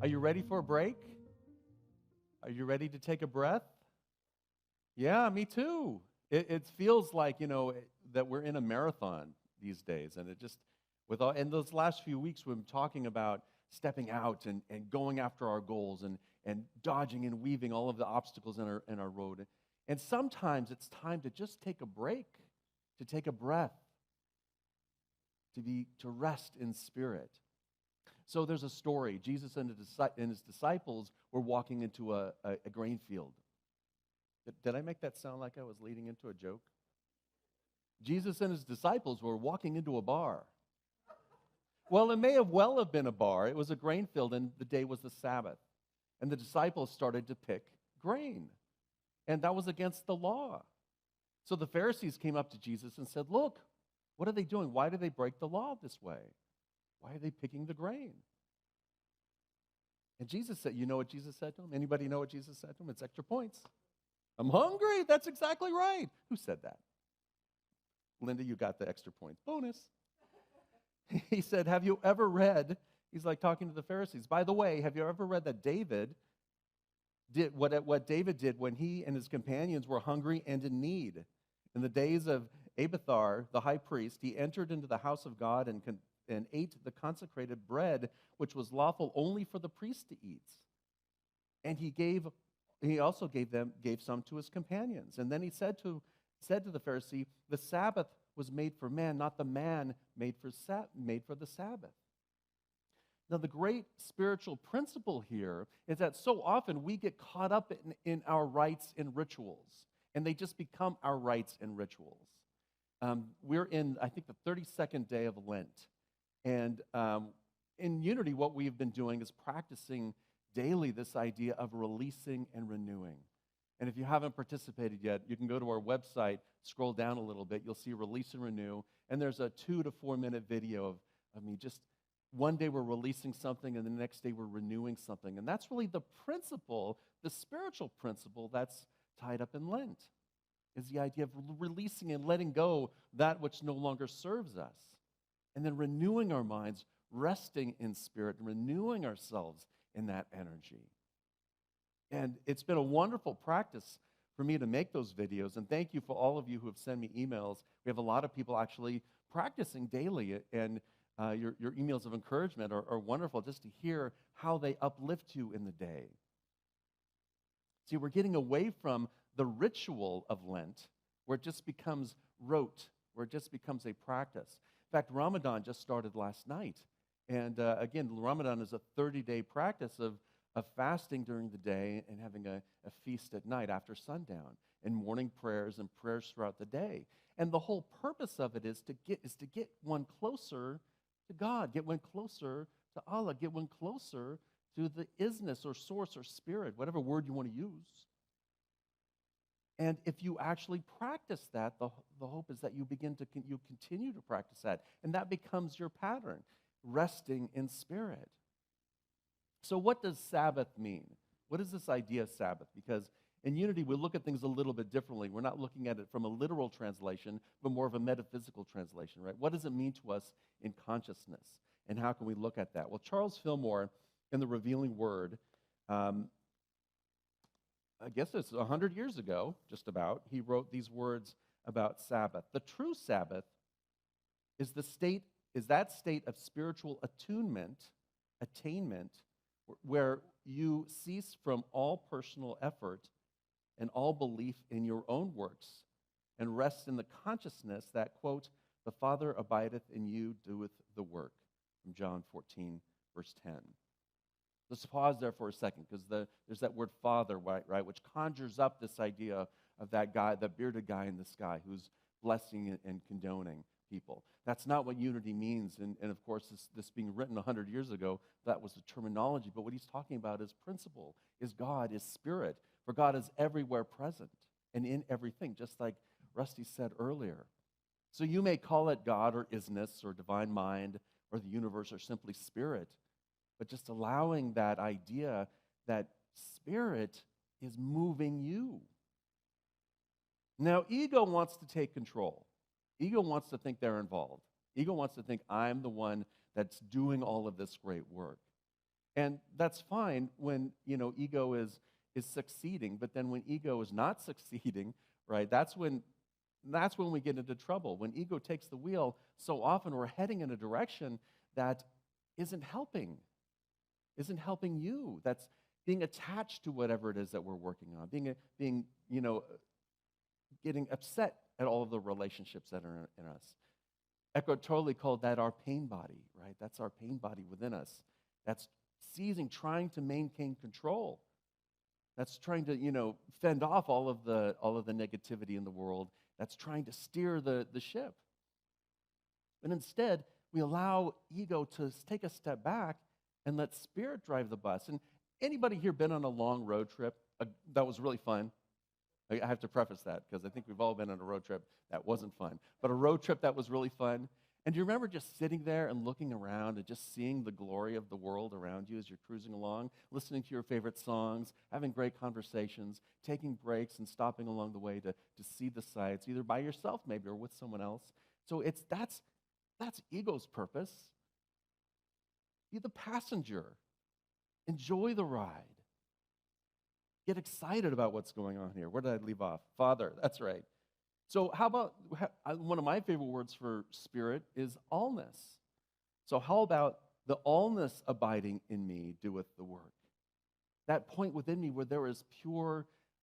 Are you ready for a break? Are you ready to take a breath? Yeah, me too. It feels like, that we're in a marathon these days. And it just, in those last few weeks, we've been talking about stepping out and going after our goals and dodging and weaving all of the obstacles in our road. And sometimes it's time to just take a break, to take a breath, to rest in spirit. So there's a story. Jesus and his disciples were walking into a grain field. Did I make that sound like I was leading into a joke? Jesus and his disciples were walking into a bar. Well, it may well have been a bar. It was a grain field, and the day was the Sabbath. And the disciples started to pick grain. And that was against the law. So the Pharisees came up to Jesus and said, "Look, what are they doing? Why do they break the law this way? Why are they picking the grain?" And Jesus said, you know what Jesus said to him? Anybody know what Jesus said to him? It's extra points. "I'm hungry." That's exactly right. Who said that? Linda, you got the extra points. Bonus. He said, "Have you ever read," he's like talking to the Pharisees, "by the way, have you ever read that David did what David did when he and his companions were hungry and in need? In the days of Abiathar, the high priest, he entered into the house of God and ate the consecrated bread, which was lawful only for the priest to eat. And he also gave some to his companions. And then he said to the Pharisee, 'The Sabbath was made for man, not the man made for the Sabbath.'" Now, the great spiritual principle here is that so often we get caught up in our rites and rituals, and they just become our rites and rituals. We're in, I think, the 32nd day of Lent. And in Unity, what we've been doing is practicing daily this idea of releasing and renewing. And if you haven't participated yet, you can go to our website, scroll down a little bit, you'll see Release and Renew, and there's a 2 to 4 minute video of me just one day we're releasing something and the next day we're renewing something. And that's really the principle, the spiritual principle that's tied up in Lent, is the idea of releasing and letting go that which no longer serves us. And then renewing our minds, resting in spirit, and renewing ourselves in that energy. And it's been a wonderful practice for me to make those videos. And thank you for all of you who have sent me emails. We have a lot of people actually practicing daily. And your emails of encouragement are wonderful just to hear how they uplift you in the day. See, we're getting away from the ritual of Lent, where it just becomes rote, where it just becomes a practice. In fact, Ramadan just started last night. And again, Ramadan is a 30-day practice of fasting during the day and having a feast at night after sundown, and morning prayers and prayers throughout the day. And the whole purpose of it is to get one closer to God, get one closer to Allah, get one closer to the isness or source or spirit, whatever word you want to use. And if you actually practice that, the hope is that you continue to practice that, and that becomes your pattern, resting in spirit. So what does Sabbath mean? What is this idea of Sabbath? Because in Unity, we look at things a little bit differently. We're not looking at it from a literal translation, but more of a metaphysical translation, right? What does it mean to us in consciousness? And how can we look at that? Well, Charles Fillmore, in The Revealing Word, I guess it's 100 years ago, just about, he wrote these words about Sabbath. "The true Sabbath is that state of spiritual attainment, where you cease from all personal effort and all belief in your own works, and rest in the consciousness that, quote, 'the Father abideth in you, doeth the work,'" from John 14, verse 10. Let's pause there for a second, because there's that word Father, right, which conjures up this idea of that guy, that bearded guy in the sky who's blessing and condoning people. That's not what unity means, and of course, this being written 100 years ago, that was the terminology, but what he's talking about is principle, is God, is spirit, for God is everywhere present and in everything, just like Rusty said earlier. So you may call it God or isness or divine mind or the universe or simply spirit, but just allowing that idea that spirit is moving you. Now, ego wants to take control. Ego wants to think they're involved. Ego wants to think I'm the one that's doing all of this great work. And that's fine when, ego is succeeding, but then when ego is not succeeding, right, that's when we get into trouble. When ego takes the wheel, so often we're heading in a direction that isn't helping you. That's being attached to whatever it is that we're working on, being getting upset at all of the relationships that are in us. Eckhart Tolle called that our pain body, right? That's our pain body within us. That's trying to maintain control. That's trying to, fend off all of the negativity in the world. That's trying to steer the ship. And instead, we allow ego to take a step back and let spirit drive the bus. And anybody here been on a long road trip that was really fun? I have to preface that because I think we've all been on a road trip that wasn't fun. But a road trip that was really fun. And do you remember just sitting there and looking around and just seeing the glory of the world around you as you're cruising along, listening to your favorite songs, having great conversations, taking breaks and stopping along the way to see the sights, either by yourself maybe or with someone else? So that's ego's purpose. Be the passenger. Enjoy the ride. Get excited about what's going on here. Where did I leave off? Father, that's right. So how about, one of my favorite words for spirit is allness. So how about the allness abiding in me doeth the work? That point within me where there is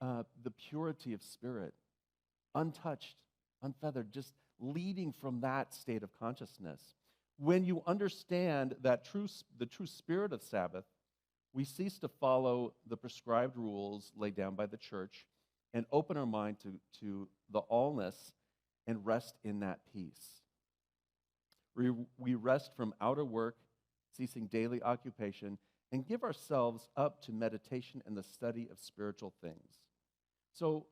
the purity of spirit, untouched, unfeathered, just leading from that state of consciousness. When you understand that the true spirit of Sabbath, we cease to follow the prescribed rules laid down by the church and open our mind to the allness and rest in that peace. We rest from outer work, ceasing daily occupation, and give ourselves up to meditation and the study of spiritual things. So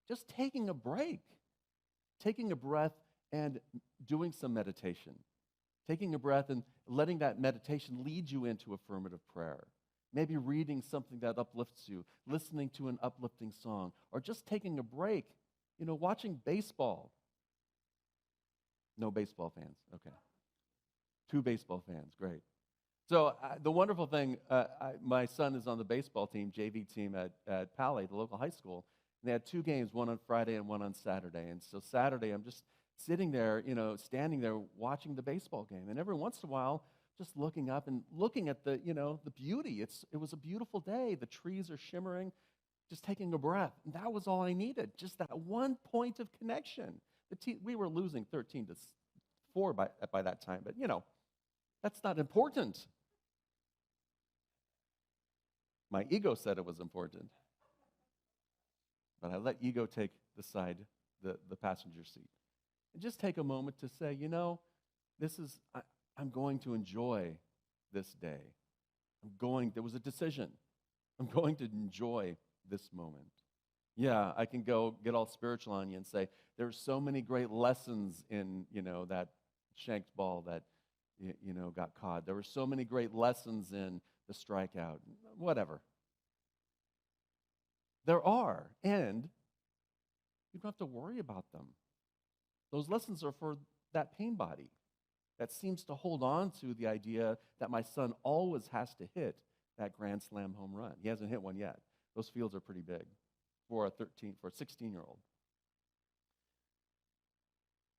just taking a break, taking a breath and doing some meditation, taking a breath and letting that meditation lead you into affirmative prayer. Maybe reading something that uplifts you, listening to an uplifting song, or just taking a break, watching baseball. No baseball fans, okay. 2 baseball fans, great. So the wonderful thing, my son is on the baseball team, JV team at Pali, the local high school, and they had 2 games, one on Friday and one on Saturday. And so Saturday, I'm just sitting there, standing there watching the baseball game. And every once in a while, just looking up and looking at the beauty. It was a beautiful day. The trees are shimmering, just taking a breath. And that was all I needed, just that one point of connection. We were losing 13-4 by that time, but that's not important. My ego said it was important, but I let ego take the passenger seat. And just take a moment to say, I'm going to enjoy this day. There was a decision. I'm going to enjoy this moment. Yeah, I can go get all spiritual on you and say, there's so many great lessons in, that shanked ball that, got caught. There were so many great lessons in the strikeout, whatever. There are, and you don't have to worry about them. Those lessons are for that pain body that seems to hold on to the idea that my son always has to hit that grand slam home run. He hasn't hit one yet. Those fields are pretty big for a 16-year-old.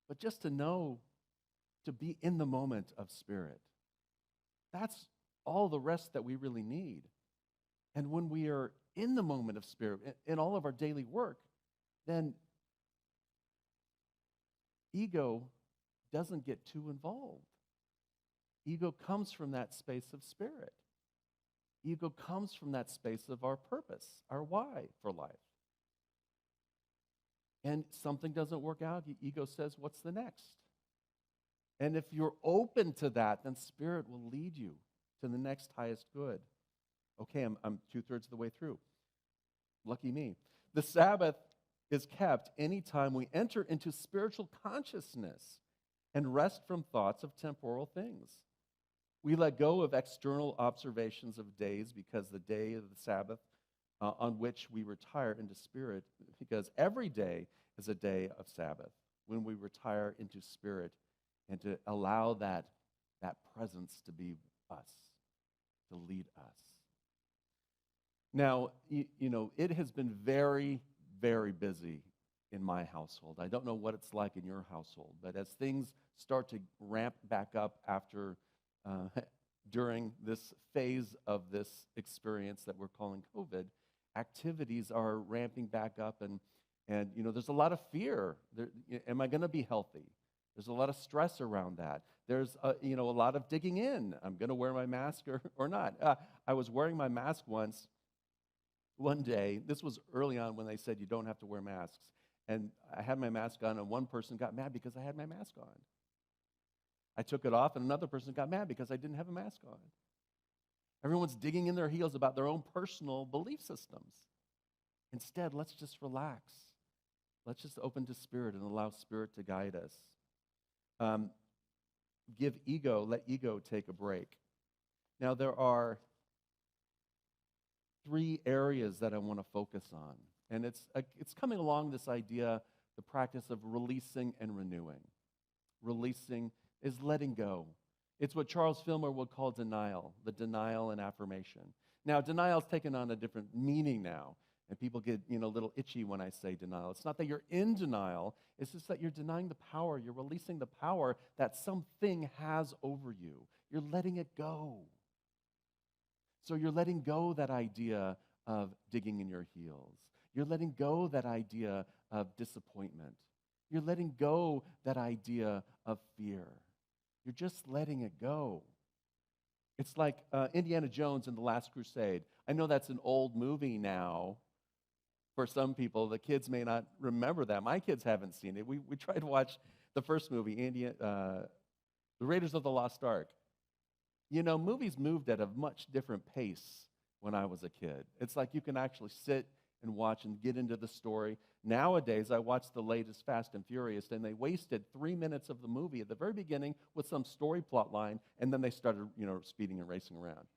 But just to know, to be in the moment of spirit, that's all the rest that we really need. And when we are in the moment of spirit, in all of our daily work, then ego doesn't get too involved. Ego comes from that space of spirit. Ego comes from that space of our purpose, our why for life. And something doesn't work out, ego says, what's the next? And if you're open to that, then spirit will lead you to the next highest good. Okay, I'm 2/3 of the way through. Lucky me. The Sabbath is kept anytime we enter into spiritual consciousness and rest from thoughts of temporal things. We let go of external observations of days because the day of the Sabbath on which we retire into spirit, because every day is a day of Sabbath when we retire into spirit and to allow that presence to be us. to lead us. Now, it has been very, very busy in my household. I don't know what it's like in your household, but as things start to ramp back up after, during this phase of this experience that we're calling COVID, activities are ramping back up, and there's a lot of fear. Am I going to be healthy? There's a lot of stress around that. There's a lot of digging in. I'm going to wear my mask or not. I was wearing my mask one day. This was early on when they said you don't have to wear masks. And I had my mask on, and one person got mad because I had my mask on. I took it off, and another person got mad because I didn't have a mask on. Everyone's digging in their heels about their own personal belief systems. Instead, let's just relax. Let's just open to Spirit and allow Spirit to guide us. Let ego take a break. Now, there are 3 areas that I want to focus on. And it's coming along this idea, the practice of releasing and renewing. Releasing is letting go. It's what Charles Fillmore would call denial, the denial and affirmation. Now, denial's taken on a different meaning now, and people get a little itchy when I say denial. It's not that you're in denial, it's just that you're denying the power, you're releasing the power that something has over you. You're letting it go. So you're letting go that idea of digging in your heels. You're letting go that idea of disappointment. You're letting go that idea of fear. You're just letting it go. It's like Indiana Jones and the Last Crusade. I know that's an old movie now. For some people, the kids may not remember that. My kids haven't seen it. We tried to watch the first movie, The Raiders of the Lost Ark. Movies moved at a much different pace when I was a kid. It's like you can actually sit and watch and get into the story. Nowadays, I watch the latest Fast and Furious, and they wasted 3 minutes of the movie at the very beginning with some story plot line, and then they started, speeding and racing around.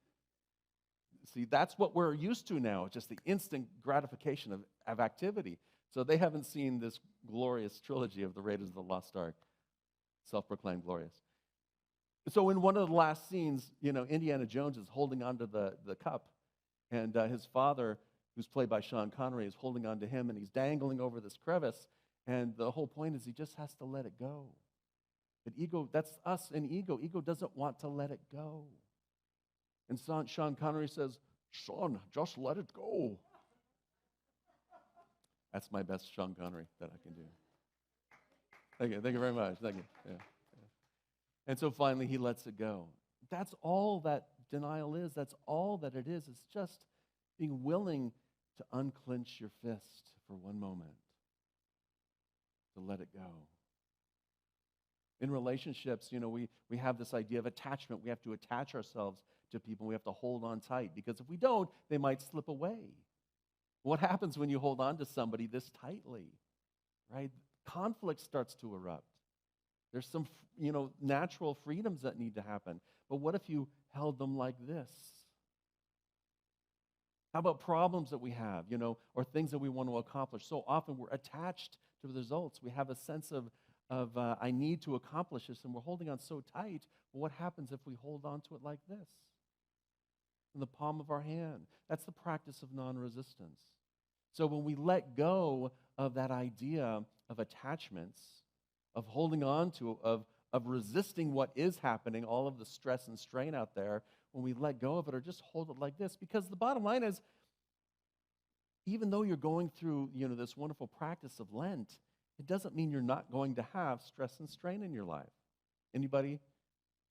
See, that's what we're used to now, just the instant gratification of activity. So they haven't seen this glorious trilogy of the Raiders of the Lost Ark, self-proclaimed glorious. So in one of the last scenes, Indiana Jones is holding onto the cup, and his father, who's played by Sean Connery, is holding on to him, and he's dangling over this crevice, and the whole point is he just has to let it go. But ego, that's us and ego. Ego doesn't want to let it go. And Sean Connery says, "Sean, just let it go." That's my best Sean Connery that I can do. Thank you very much. Thank you. Yeah. And so finally he lets it go. That's all that denial is. That's all that it is. It's just being willing to unclench your fist for one moment, to let it go. In relationships, we have this idea of attachment. We have to attach ourselves to people. We have to hold on tight, because if we don't, they might slip away. What happens when you hold on to somebody this tightly, right? Conflict starts to erupt. There's some, natural freedoms that need to happen. But what if you held them like this? How about problems that we have, or things that we want to accomplish? So often we're attached to the results. We have a sense of I need to accomplish this, and we're holding on so tight. Well, what happens if we hold on to it like this? In the palm of our hand. That's the practice of non-resistance. So when we let go of that idea of attachments, of holding on to, of resisting what is happening, all of the stress and strain out there, when we let go of it or just hold it like this, because the bottom line is, even though you're going through, this wonderful practice of Lent, it doesn't mean you're not going to have stress and strain in your life. Anybody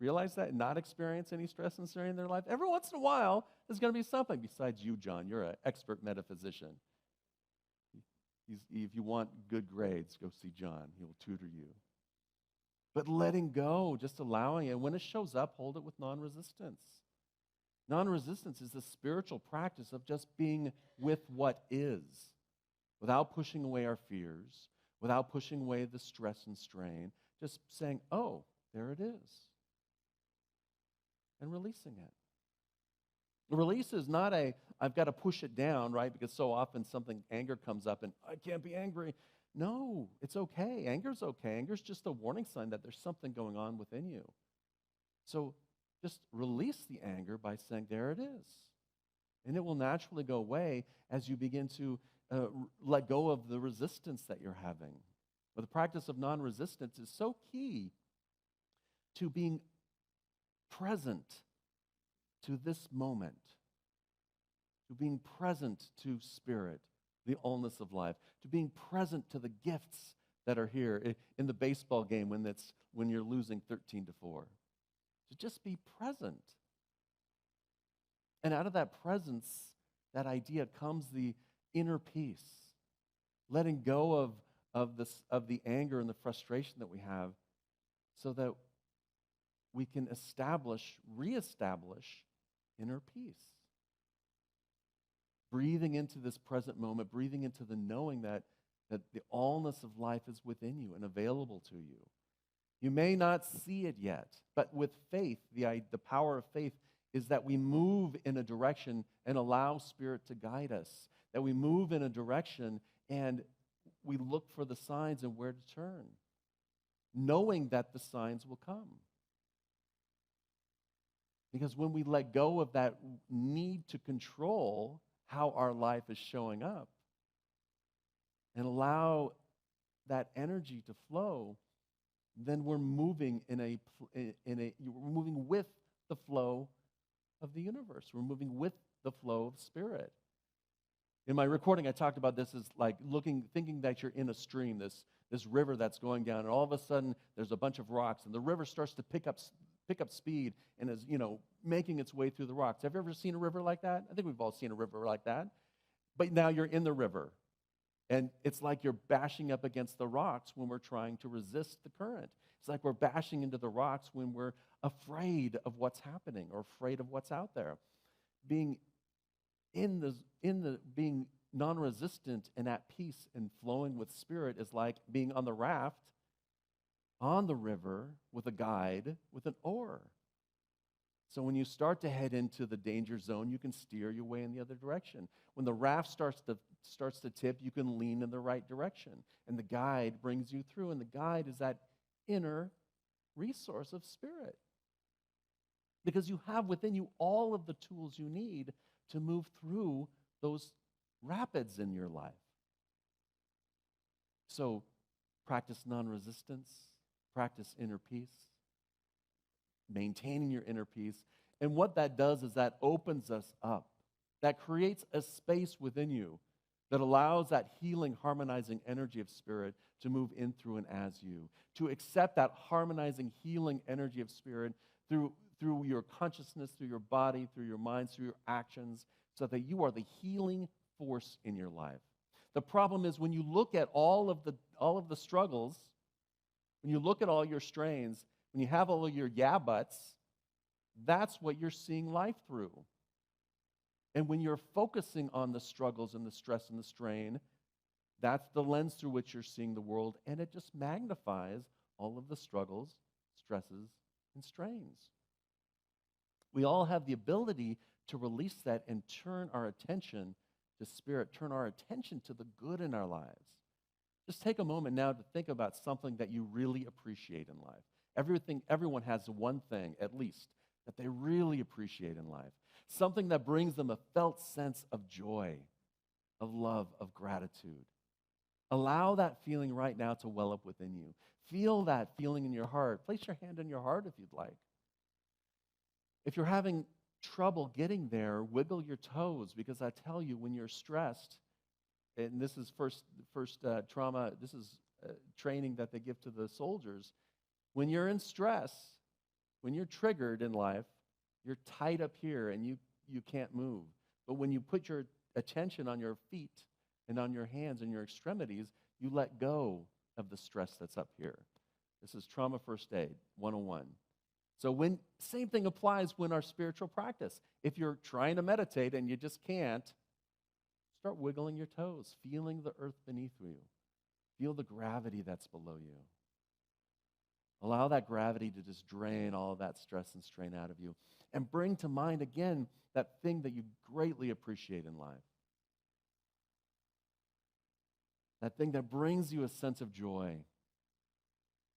realize that? Not experience any stress and strain in their life? Every once in a while, there's going to be something. Besides you, John, you're an expert metaphysician. If you want good grades, go see John. He will tutor you. But letting go, just allowing it, when it shows up, hold it with non-resistance. Non-resistance is the spiritual practice of just being with what is, without pushing away our fears, without pushing away the stress and strain, just saying, "Oh, there it is," and releasing it. The release is not I've got to push it down, right? Because so often anger comes up and I can't be angry. No, it's okay. Anger's okay. Anger's just a warning sign that there's something going on within you. So just release the anger by saying, there it is. And it will naturally go away as you begin to let go of the resistance that you're having. But the practice of non-resistance is so key to being present to this moment, to being present to Spirit, the allness of life, to being present to the gifts that are here in the baseball game when you're losing 13-4. To just be present. And out of that presence, that idea comes the inner peace, letting go of the anger and the frustration that we have, so that we can reestablish inner peace. Breathing into this present moment, breathing into the knowing that the allness of life is within you and available to you. You may not see it yet, but with faith, the power of faith is that we move in a direction and allow Spirit to guide us, that we move in a direction and we look for the signs and where to turn, knowing that the signs will come. Because when we let go of that need to control how our life is showing up and allow that energy to flow, then we're moving we're moving with the flow of the universe. We're moving with the flow of Spirit. In my recording, I talked about this as like thinking that you're in a stream, this river that's going down, and all of a sudden there's a bunch of rocks, and the river starts to pick up speed and is, making its way through the rocks. Have you ever seen a river like that? I think we've all seen a river like that. But now you're in the river, and it's like you're bashing up against the rocks when we're trying to resist the current. It's like we're bashing into the rocks when we're afraid of what's happening or afraid of what's out there. Being being non-resistant and at peace and flowing with Spirit is like being on the raft, on the river, with a guide, with an oar. So when you start to head into the danger zone, you can steer your way in the other direction. When the raft starts to tip, you can lean in the right direction. And the guide brings you through, and the guide is that inner resource of Spirit. Because you have within you all of the tools you need to move through those rapids in your life. So practice non-resistance, practice inner peace, maintaining your inner peace. And what that does is that opens us up. That creates a space within you that allows that healing, harmonizing energy of Spirit to move in through and as you. To accept that harmonizing, healing energy of Spirit through your consciousness, through your body, through your mind, through your actions, so that you are the healing force in your life. The problem is when you look at all of the struggles, when you look at all your strains, when you have all of your yeah buts, that's what you're seeing life through. And when you're focusing on the struggles and the stress and the strain, that's the lens through which you're seeing the world, and it just magnifies all of the struggles, stresses, and strains. We all have the ability to release that and turn our attention to Spirit, turn our attention to the good in our lives. Just take a moment now to think about something that you really appreciate in life. Everyone has one thing, at least, that they really appreciate in life. Something that brings them a felt sense of joy, of love, of gratitude. Allow that feeling right now to well up within you. Feel that feeling in your heart. Place your hand on your heart if you'd like. If you're having trouble getting there, wiggle your toes, because I tell you, when you're stressed, and this is first trauma, this is training that they give to the soldiers. When you're in stress, when you're triggered in life, you're tight up here and you can't move. But when you put your attention on your feet and on your hands and your extremities, you let go of the stress that's up here. This is Trauma First Aid 101. So same thing applies when our spiritual practice. If you're trying to meditate and you just can't, start wiggling your toes, feeling the earth beneath you. Feel the gravity that's below you. Allow that gravity to just drain all of that stress and strain out of you. And bring to mind again that thing that you greatly appreciate in life. That thing that brings you a sense of joy.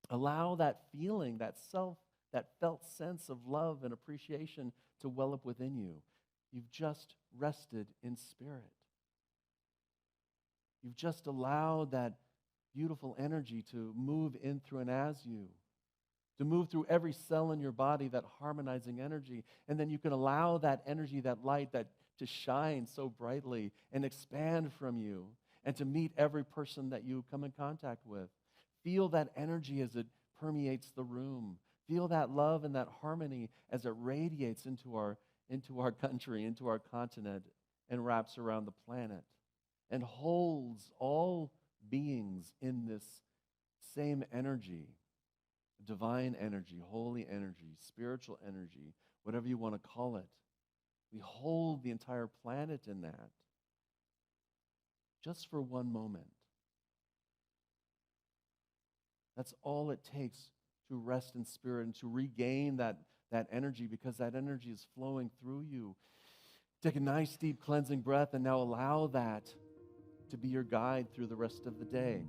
Allow that feeling, that that felt sense of love and appreciation to well up within you. You've just rested in spirit. You've just allowed that beautiful energy to move in through and as you, to move through every cell in your body, that harmonizing energy. And then you can allow that energy, that light, that to shine so brightly and expand from you and to meet every person that you come in contact with. Feel that energy as it permeates the room. Feel that love and that harmony as it radiates into our country, into our continent, and wraps around the planet and holds all beings in this same energy, divine energy, holy energy, spiritual energy, whatever you want to call it. We hold the entire planet in that just for one moment. That's all it takes to rest in spirit and to regain that energy, because that energy is flowing through you. Take a nice deep cleansing breath and now allow that to be your guide through the rest of the day.